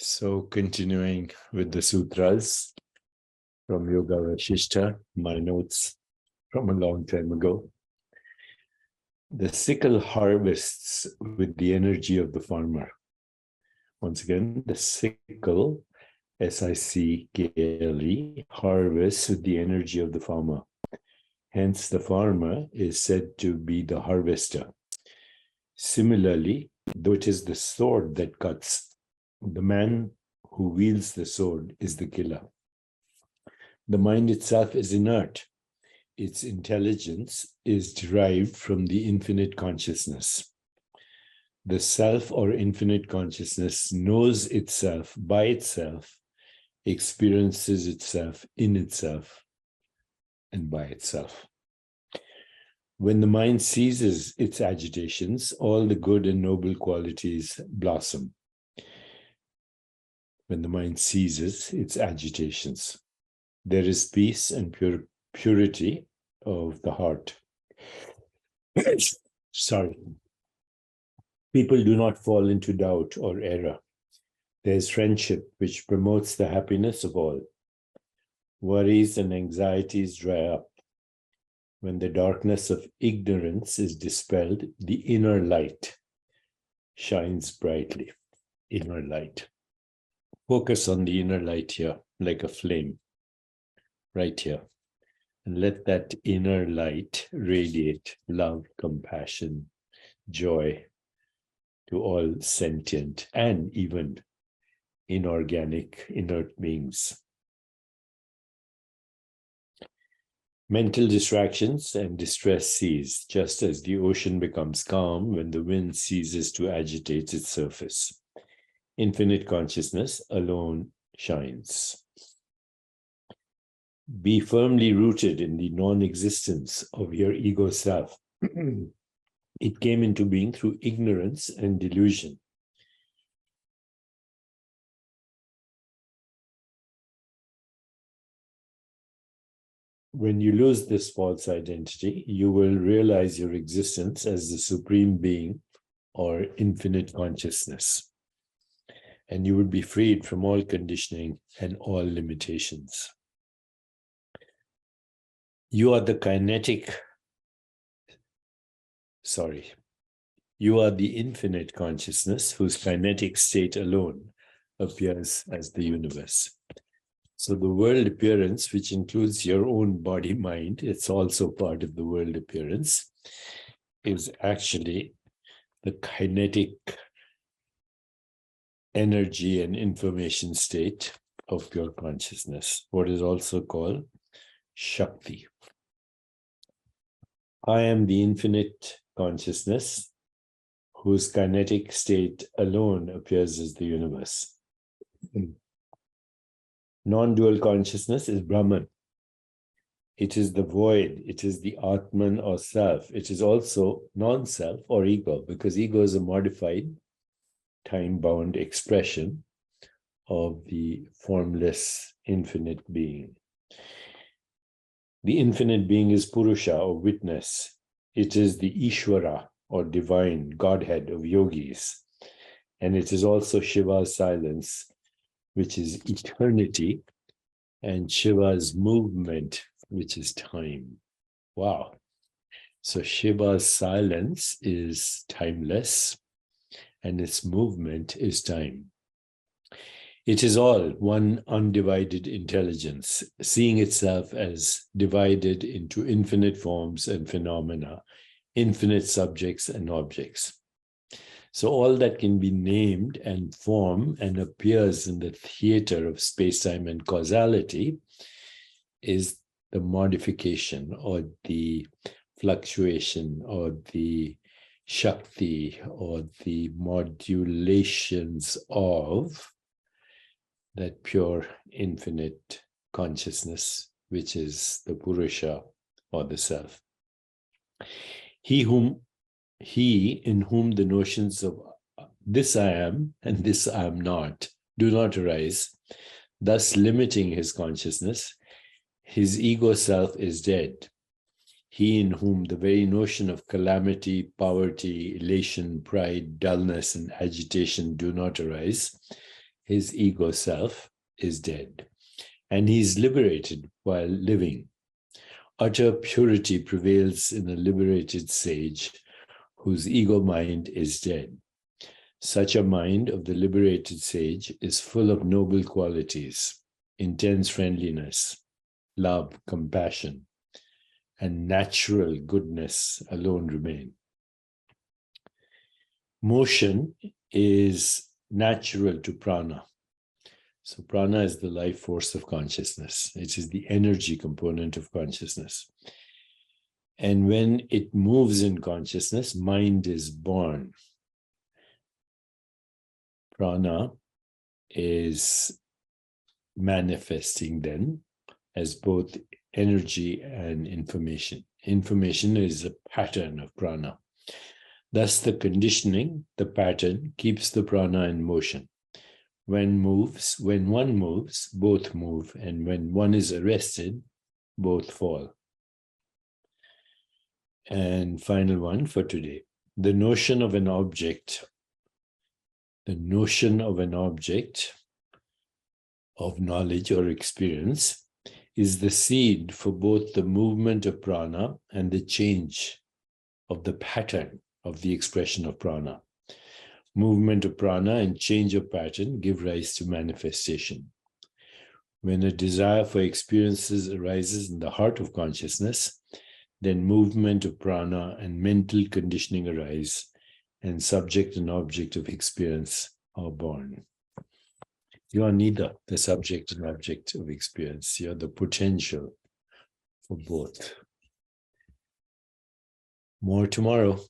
So continuing with the Sutras from Yoga Vasishtha, my notes from a long time ago. The sickle harvests with the energy of the farmer. Once again, the sickle, S-I-C-K-L-E, harvests with the energy of the farmer. Hence, the farmer is said to be the harvester. Similarly, though it is the sword that cuts, the man who wields the sword is the killer. The mind itself is inert. Its intelligence is derived from the infinite consciousness. The self or infinite consciousness knows itself by itself, experiences itself in itself, and by itself. When the mind ceases its agitations, all the good and noble qualities blossom. When the mind ceases its agitations, there is peace and purity of the heart. Sorry. People do not fall into doubt or error. There is friendship which promotes the happiness of all. Worries and anxieties dry up. When the darkness of ignorance is dispelled, the inner light shines brightly. Inner light. Focus on the inner light here, like a flame, right here. And let that inner light radiate love, compassion, joy to all sentient and even inorganic, inert beings. Mental distractions and distress cease, just as the ocean becomes calm when the wind ceases to agitate its surface. Infinite consciousness alone shines. Be firmly rooted in the non-existence of your ego self. It came into being through ignorance and delusion. When you lose this false identity, you will realize your existence as the supreme being or infinite consciousness. And you would be freed from all conditioning and all limitations. You are the infinite consciousness whose kinetic state alone appears as the universe. So the world appearance, which includes your own body, mind, it's also part of the world appearance, is actually the kinetic energy and information state of pure consciousness, what is also called Shakti. I am the infinite consciousness whose kinetic state alone appears as the universe. Non-dual consciousness is Brahman. It is the void. It is the Atman or self. It is also non-self or ego, because ego is a modified, time-bound expression of the formless infinite being. The infinite being is Purusha or witness. It is the Ishvara or divine Godhead of yogis. And it is also Shiva's silence, which is eternity, and Shiva's movement, which is time. Wow. So Shiva's silence is timeless, and its movement is time. It is all one undivided intelligence, seeing itself as divided into infinite forms and phenomena, infinite subjects and objects. So all that can be named and form and appears in the theater of space-time and causality is the modification or the fluctuation or the Shakti or the modulations of that pure infinite consciousness, which is the Purusha or the self. He in whom the notions of this I am and this I am not do not arise, thus limiting his consciousness, his ego self is dead. He in whom the very notion of calamity, poverty, elation, pride, dullness, and agitation do not arise, his ego self, is dead, and he is liberated while living. Utter purity prevails in a liberated sage whose ego mind is dead. Such a mind of the liberated sage is full of noble qualities, intense friendliness, love, compassion, and natural goodness alone remain. Motion is natural to prana. So prana is the life force of consciousness. It is the energy component of consciousness. And when it moves in consciousness, mind is born. Prana is manifesting then as both energy and information. Information is a pattern of prana. Thus, the conditioning, the pattern, keeps the prana in motion. When one moves, both move, and when one is arrested, both fall. And final one for today. The notion of an object of knowledge or experience is the seed for both the movement of prana and the change of the pattern of the expression of prana. Movement of prana and change of pattern give rise to manifestation. When a desire for experiences arises in the heart of consciousness, then movement of prana and mental conditioning arise, and subject and object of experience are born. You are neither the subject and object of experience. You are the potential for both. More tomorrow.